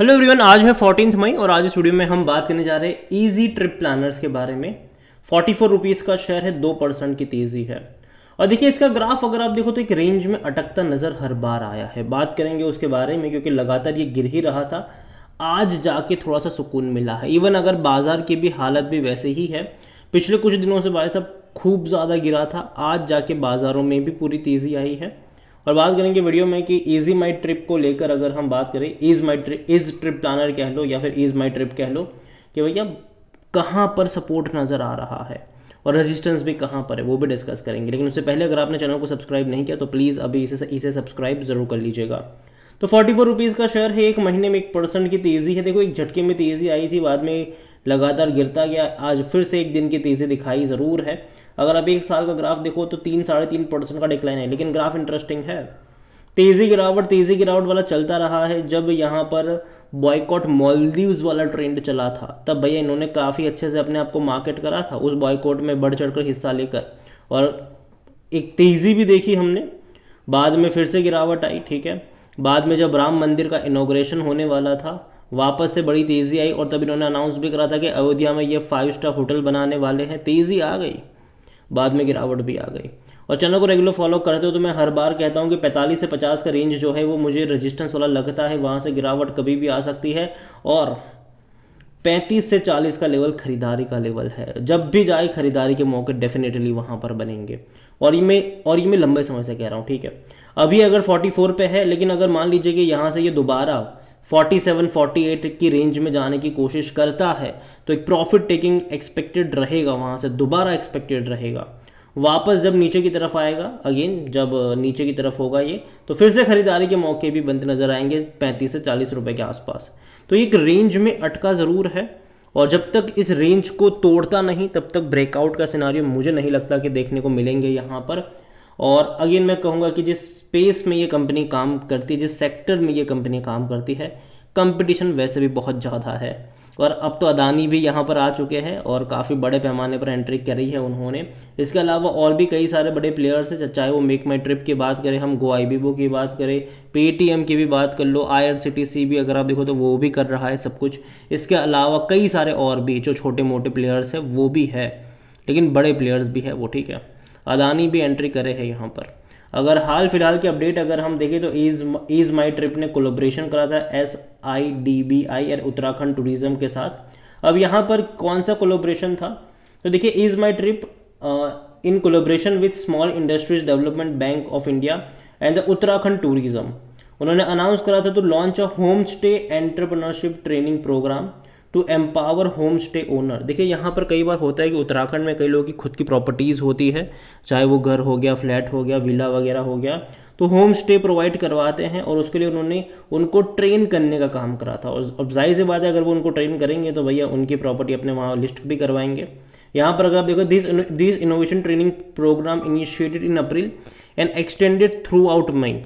Hello everyone, आज है 14 मई और आज इस वीडियो में हम बात करने जा रहे हैं इजी ट्रिप प्लानर्स के बारे में। 44 रुपीज़ का शेयर है, 2% की तेज़ी है। और देखिए इसका ग्राफ अगर आप देखो तो एक रेंज में अटकता नज़र हर बार आया है। बात करेंगे उसके बारे में क्योंकि लगातार ये गिर ही रहा था। आज जाके थोड़ा सा सुकून मिला है। इवन अगर बाजार की भी हालत भी वैसे ही है, पिछले कुछ दिनों से भाई साहब खूब ज़्यादा गिरा था, आज जाके बाज़ारों में भी पूरी तेज़ी आई है। और बात करेंगे वीडियो में कि इजी माई ट्रिप को लेकर अगर हम बात करें, इज ट्रिप प्लानर कह लो या फिर इज माई ट्रिप कह लो, कि भैया कहाँ पर सपोर्ट नज़र आ रहा है और रेजिस्टेंस भी कहाँ पर है, वो भी डिस्कस करेंगे। लेकिन उससे पहले अगर आपने चैनल को सब्सक्राइब नहीं किया तो प्लीज़ अभी इसे सब्सक्राइब ज़रूर कर लीजिएगा। तो 44 रुपीज़ का शेयर है, एक महीने में 1% की तेज़ी है। देखो एक झटके में तेज़ी आई थी, बाद में लगातार गिरता गया, आज फिर से एक दिन की तेज़ी दिखाई ज़रूर है। अगर आप एक साल का ग्राफ देखो तो 3-3.5% का डिक्लाइन है, लेकिन ग्राफ इंटरेस्टिंग है। तेज़ी गिरावट वाला चलता रहा है। जब यहाँ पर बॉयकॉट मालदीव्स वाला ट्रेंड चला था तब भैया इन्होंने काफ़ी अच्छे से अपने आप को मार्केट करा था, उस बॉयकॉट में बढ़ चढ़कर हिस्सा लेकर, और एक तेज़ी भी देखी हमने। बाद में फिर से गिरावट आई, ठीक है। बाद में जब राम मंदिर का इनॉग्रेशन होने वाला था वापस से बड़ी तेज़ी आई, और तब इन्होंने अनाउंस भी करा था कि अयोध्या में ये 5 स्टार होटल बनाने वाले हैं। तेज़ी आ गई, बाद में गिरावट भी आ गई। और चैनल को रेगुलर फॉलो करते हो तो मैं हर बार कहता हूँ कि 45 से 50 का रेंज जो है वो मुझे रेजिस्टेंस वाला लगता है, वहाँ से गिरावट कभी भी आ सकती है। और 35 से 40 का लेवल खरीदारी का लेवल है, जब भी जाए खरीदारी के मौके डेफिनेटली वहाँ पर बनेंगे। और ये मैं लंबे समय से कह रहा हूँ, ठीक है। अभी अगर 44 पे है, लेकिन अगर मान लीजिए कि यहाँ से ये दोबारा 47-48 की रेंज में जाने की कोशिश करता है तो एक प्रॉफिट टेकिंग एक्सपेक्टेड रहेगा, वहाँ से दोबारा एक्सपेक्टेड रहेगा। वापस जब नीचे की तरफ आएगा, अगेन जब नीचे की तरफ होगा ये, तो फिर से खरीदारी के मौके भी बनते नजर आएंगे 35 से 40 रुपए के आसपास। तो एक रेंज में अटका ज़रूर है, और जब तक इस रेंज को तोड़ता नहीं तब तक ब्रेकआउट का सिनारियो मुझे नहीं लगता कि देखने को मिलेंगे यहाँ पर। और अगेन मैं कहूँगा कि जिस स्पेस में ये कंपनी काम करती है, जिस सेक्टर में ये कंपनी काम करती है, कंपटीशन वैसे भी बहुत ज़्यादा है। और अब तो अदानी भी यहाँ पर आ चुके हैं और काफ़ी बड़े पैमाने पर एंट्री करी है उन्होंने। इसके अलावा और भी कई सारे बड़े प्लेयर्स हैं, चाहे वो मेक माई ट्रिप की बात करें, हम गोआईबीबो की बात करें, पेटीएम की भी बात कर लो, IRCTC भी अगर आप देखो तो वो भी कर रहा है सब कुछ। इसके अलावा कई सारे और भी जो छोटे मोटे प्लेयर्स हैं वो भी है, लेकिन बड़े प्लेयर्स भी है वो, ठीक है। अदानी भी एंट्री करे है यहाँ पर। अगर हाल फिलहाल की अपडेट अगर हम देखें तो इज माई ट्रिप ने कोलैबोरेशन करा था SIDBI और उत्तराखंड टूरिज्म के साथ। अब यहाँ पर कौन सा कोलैबोरेशन था, तो देखिए EaseMyTrip in collaboration with small industries development bank of India and the Uttarakhand tourism, उन्होंने अनाउंस करा था तो launch a home stay entrepreneurship training programme to empower home stay owner. देखिए यहाँ पर कई बार होता है कि उत्तराखंड में कई लोगों की खुद की प्रॉपर्टीज़ होती है, चाहे वो घर हो गया, फ्लैट हो गया, विला वगैरह हो गया, तो होम स्टे प्रोवाइड करवाते हैं और उसके लिए उन्होंने उनको ट्रेन करने का काम करा था। और अब जाहिर सी बात है अगर वो उनको ट्रेन करेंगे तो भैया उनकी प्रॉपर्टी अपने वहाँ लिस्ट भी करवाएंगे। यहाँ पर अगर आप देखो this innovation training programme initiated in April and extended throughout May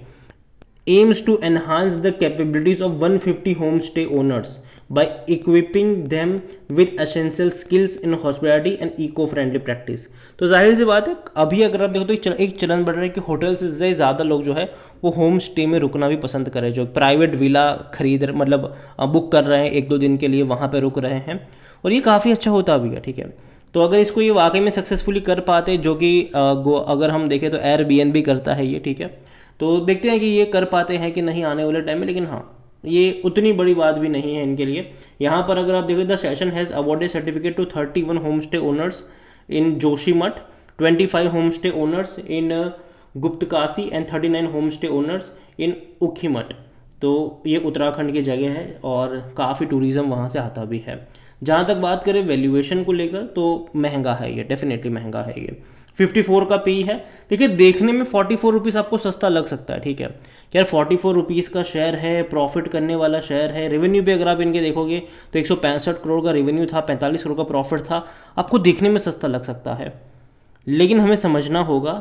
aims to enhance the capabilities of 150 homestay owners by equipping them with essential skills in hospitality and eco-friendly practice। तो जाहिर सी बात है अभी अगर आप देखो तो एक चलन बढ़ रहा है कि होटल से ज़्यादा लोग जो है वो होम स्टे में रुकना भी पसंद करें, जो प्राइवेट विला खरीद मतलब बुक कर रहे हैं 1-2 दिन के लिए, वहाँ पर रुक रहे हैं, और ये काफ़ी अच्छा होता भी है, ठीक है। तो अगर इसको ये वाकई में सक्सेसफुली कर पाते, जो कि अगर हम देखें तो Airbnb करता है ये, ठीक है। तो देखते हैं कि ये कर पाते हैं कि नहीं आने वाले टाइम में, लेकिन हाँ ये उतनी बड़ी बात भी नहीं है इनके लिए। यहाँ पर अगर आप देखो the session has awarded certificate to 31 home stay owners in Joshimath, 25 home stay owners in Guptkashi and 39 home stay owners in Ukhimath. तो ये उत्तराखंड की जगह है और काफ़ी टूरिज़्म वहाँ से आता भी है। जहाँ तक बात करें वैल्यूएशन को लेकर तो महंगा है ये, डेफिनेटली महंगा है ये। 54 का पी है। देखिए देखने में 44 रुपीज़ आपको सस्ता लग सकता है, ठीक है यार, 44 रुपीज़ का शेयर है, प्रॉफिट करने वाला शेयर है। रेवेन्यू भी अगर आप इनके देखोगे तो 165 करोड़ का रेवेन्यू था, 45 करोड़ का प्रॉफिट था। आपको देखने में सस्ता लग सकता है, लेकिन हमें समझना होगा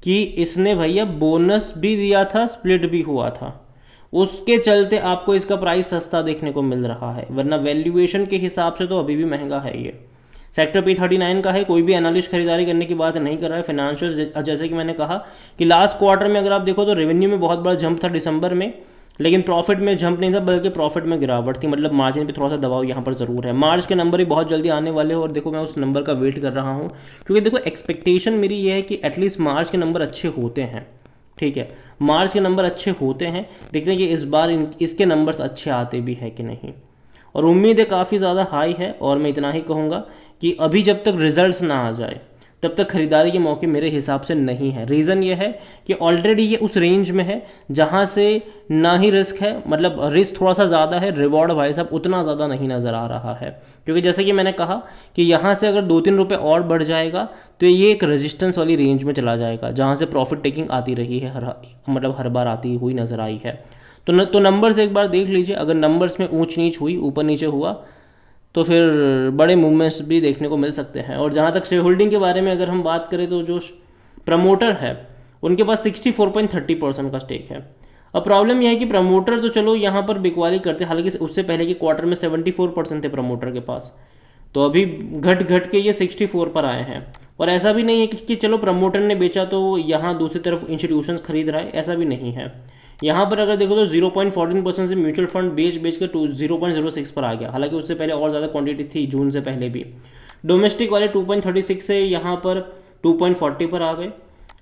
कि इसने भैया बोनस भी दिया था, स्प्लिट भी हुआ था, उसके चलते आपको इसका प्राइस सस्ता देखने को मिल रहा है, वरना वैल्यूएशन के हिसाब से तो अभी भी महंगा है ये। सेक्टर P39 का है, कोई भी एनालिस्ट खरीदारी करने की बात नहीं कर रहा है। फाइनेंशियल जैसे कि मैंने कहा कि लास्ट क्वार्टर में अगर आप देखो तो रेवेन्यू में बहुत बड़ा जंप था दिसंबर में, लेकिन प्रॉफिट में जंप नहीं था, बल्कि प्रॉफिट में गिरावट थी, मतलब मार्जिन पे थोड़ा सा दबाव यहाँ पर ज़रूर है। मार्च के नंबर भी बहुत जल्दी आने वाले हैं और देखो मैं उस नंबर का वेट कर रहा हूँ, क्योंकि देखो एक्सपेक्टेशन मेरी ये है कि एटलीस्ट मार्च के नंबर अच्छे होते हैं, ठीक है, मार्च के नंबर अच्छे होते हैं। देखते हैं कि इस बार इसके नंबर्स अच्छे आते भी है कि नहीं, और उम्मीद है काफ़ी ज़्यादा हाई है। और मैं इतना ही कहूँगा कि अभी जब तक रिजल्ट्स ना आ जाए तब तक खरीदारी के मौके मेरे हिसाब से नहीं है। रीज़न ये है कि ऑलरेडी ये उस रेंज में है जहाँ से ना ही रिस्क है, मतलब रिस्क थोड़ा सा ज़्यादा है, रिवॉर्ड भाई साहब उतना ज़्यादा नहीं नज़र आ रहा है। क्योंकि जैसे कि मैंने कहा कि यहाँ से अगर 2-3 रुपये और बढ़ जाएगा तो ये एक रेजिस्टेंस वाली रेंज में चला जाएगा, जहाँ से प्रॉफिट टेकिंग आती रही है, मतलब हर बार आती हुई नज़र आई है। तो नंबर्स एक बार देख लीजिए, अगर नंबर्स में ऊंच नीच हुई, ऊपर नीचे हुआ, तो फिर बड़े मूवमेंट्स भी देखने को मिल सकते हैं। और जहाँ तक शेयर होल्डिंग के बारे में अगर हम बात करें तो जो प्रमोटर है उनके पास 64.30% का स्टेक है। अब प्रॉब्लम यह है कि प्रमोटर तो चलो यहाँ पर बिकवाली करते, हालांकि उससे पहले के क्वार्टर में 74% थे प्रमोटर के पास, तो अभी घट घट के ये 64 पर आए हैं। और ऐसा भी नहीं है कि चलो प्रमोटर ने बेचा तो यहाँ दूसरी तरफ इंस्टीट्यूशंस खरीद रहा है, ऐसा भी नहीं है। यहाँ पर अगर देखो तो 0.14% से म्यूचुअल फंड बेच के 0.06 पर आ गया, हालांकि उससे पहले और ज़्यादा क्वांटिटी थी जून से पहले भी। डोमेस्टिक वाले 2.36 से यहाँ पर 2.40 पर आ गए।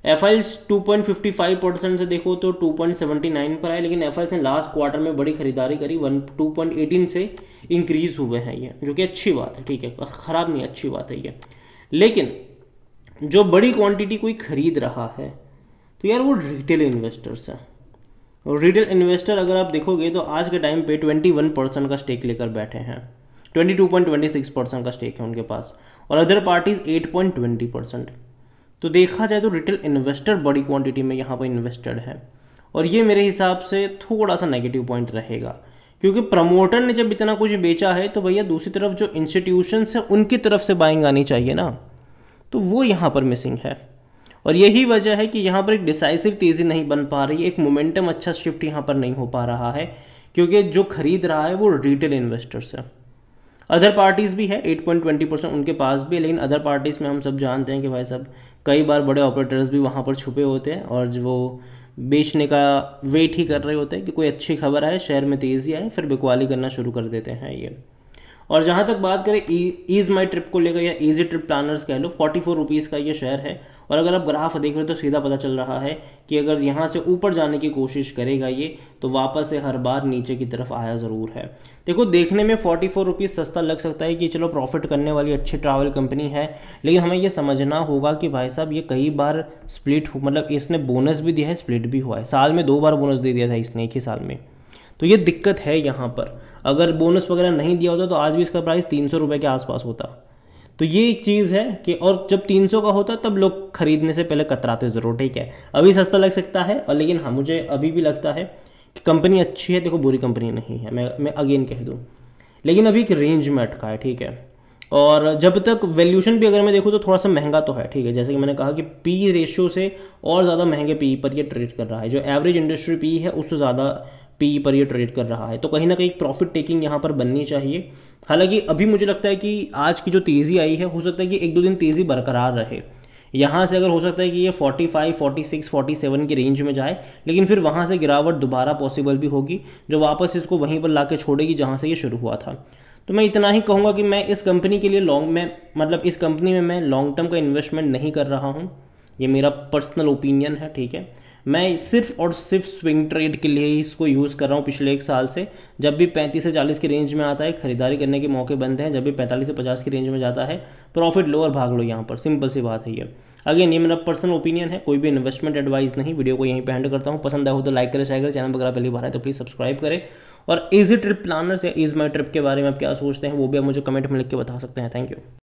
एफआईएल्स 2.55% से देखो तो 2.79 पर आए, लेकिन एफआईएल्स ने लास्ट क्वार्टर में बड़ी खरीदारी करी, 2.18 से इंक्रीज हुए हैं ये, जो कि अच्छी बात है, ठीक है, ख़राब नहीं, अच्छी बात है ये। लेकिन जो बड़ी क्वांटिटी कोई खरीद रहा है तो यार वो रिटेल इन्वेस्टर्स हैं। और रिटेल इन्वेस्टर अगर आप देखोगे तो आज के टाइम पे 21% का स्टेक लेकर बैठे हैं, 22.26% का स्टेक है उनके पास, और अदर पार्टीज 8.20%। तो देखा जाए तो रिटेल इन्वेस्टर बड़ी क्वांटिटी में यहाँ पर इन्वेस्टेड है, और ये मेरे हिसाब से थोड़ा सा नेगेटिव पॉइंट रहेगा, क्योंकि प्रमोटर ने जब इतना कुछ बेचा है तो भैया दूसरी तरफ जो इंस्टीट्यूशंस हैं उनकी तरफ से बाइंग आनी चाहिए ना, तो वो यहाँ पर मिसिंग है। और यही वजह है कि यहाँ पर एक डिसाइसिव तेज़ी नहीं बन पा रही है, एक मोमेंटम अच्छा शिफ्ट यहाँ पर नहीं हो पा रहा है, क्योंकि जो खरीद रहा है वो रिटेल इन्वेस्टर्स है। अदर पार्टीज़ भी है, 8.20% उनके पास भी है, लेकिन अदर पार्टीज़ में हम सब जानते हैं कि भाई साहब कई बार बड़े ऑपरेटर्स भी वहाँ पर छुपे होते हैं और जो वो बेचने का वेट ही कर रहे होते हैं कि कोई अच्छी खबर आए, शेयर में तेज़ी आए, फिर बिकवाली करना शुरू कर देते हैं ये। और जहाँ तक बात करें ईज माई ट्रिप को लेकर या ईजी ट्रिप प्लानर्स कह लो, 44 रुपीज़ का ये शेयर है, और अगर आप ग्राफ देख रहे हो तो सीधा पता चल रहा है कि अगर यहाँ से ऊपर जाने की कोशिश करेगा ये तो वापस से हर बार नीचे की तरफ आया ज़रूर है। देखो देखने में 44 रुपीज़ सस्ता लग सकता है कि चलो प्रॉफिट करने वाली अच्छी ट्रैवल कंपनी है, लेकिन हमें ये समझना होगा कि भाई साहब ये कई बार स्प्लिट मतलब इसने बोनस भी दिया है, स्प्लिट भी हुआ है, साल में 2 बार बोनस दे दिया था इसने एक ही साल में, तो ये दिक्कत है यहाँ पर। अगर बोनस वगैरह नहीं दिया होता तो आज भी इसका प्राइस 300 रुपये के आसपास होता। तो ये एक चीज़ है कि, और जब 300 का होता तब लोग खरीदने से पहले कतराते ज़रूर, ठीक है, अभी सस्ता लग सकता है, और लेकिन हाँ मुझे अभी भी लगता है कि कंपनी अच्छी है, देखो बुरी कंपनी नहीं है, मैं अगेन कह दूँ, लेकिन अभी एक रेंज में अटका है, ठीक है। और जब तक वैल्यूशन भी अगर मैं देखूँ तो थोड़ा सा महंगा तो है, ठीक है, जैसे कि मैंने कहा कि पी रेशियो से और ज़्यादा महंगे पी पर ये ट्रेड कर रहा है, जो एवरेज इंडस्ट्री पी है उससे ज़्यादा पी पर ये ट्रेड कर रहा है, तो कहीं ना कहीं प्रॉफिट टेकिंग यहाँ पर बननी चाहिए। हालांकि अभी मुझे लगता है कि आज की जो तेज़ी आई है हो सकता है कि 1-2 दिन तेज़ी बरकरार रहे, यहाँ से अगर हो सकता है कि ये 45, 46, 47 की रेंज में जाए, लेकिन फिर वहाँ से गिरावट दोबारा पॉसिबल भी होगी जो वापस इसको वहीं पर ला के छोड़ेगी जहाँ से ये शुरू हुआ था। तो मैं इतना ही कहूँगा कि मैं इस कंपनी के लिए इस कंपनी में मैं लॉन्ग टर्म का इन्वेस्टमेंट नहीं कर रहा हूँ, ये मेरा पर्सनल ओपिनियन है, ठीक है। मैं सिर्फ और सिर्फ स्विंग ट्रेड के लिए ही इसको यूज़ कर रहा हूँ पिछले 1 साल से। जब भी 35 से 40 की रेंज में आता है खरीदारी करने के मौके बनते हैं, जब भी 45 से 50 की रेंज में जाता है प्रॉफिट लो और भाग लो, यहाँ पर सिंपल सी बात है ये। अगेन ये मेरा पर्सनल ओपिनियन है, कोई भी इन्वेस्टमेंट एडवाइस नहीं। वीडियो को यहीं पे एंड करता हूँ, पसंद आया हो तो लाइक करें, शेयर करें, चैनल वगैरह पहली बार है तो प्लीज़ सब्सक्राइब करें। और ईजी ट्रिप प्लानर्स या ईज माई ट्रिप के बारे में आप क्या सोचते हैं वो भी आप मुझे कमेंट में लिख के बता सकते हैं। Thank you.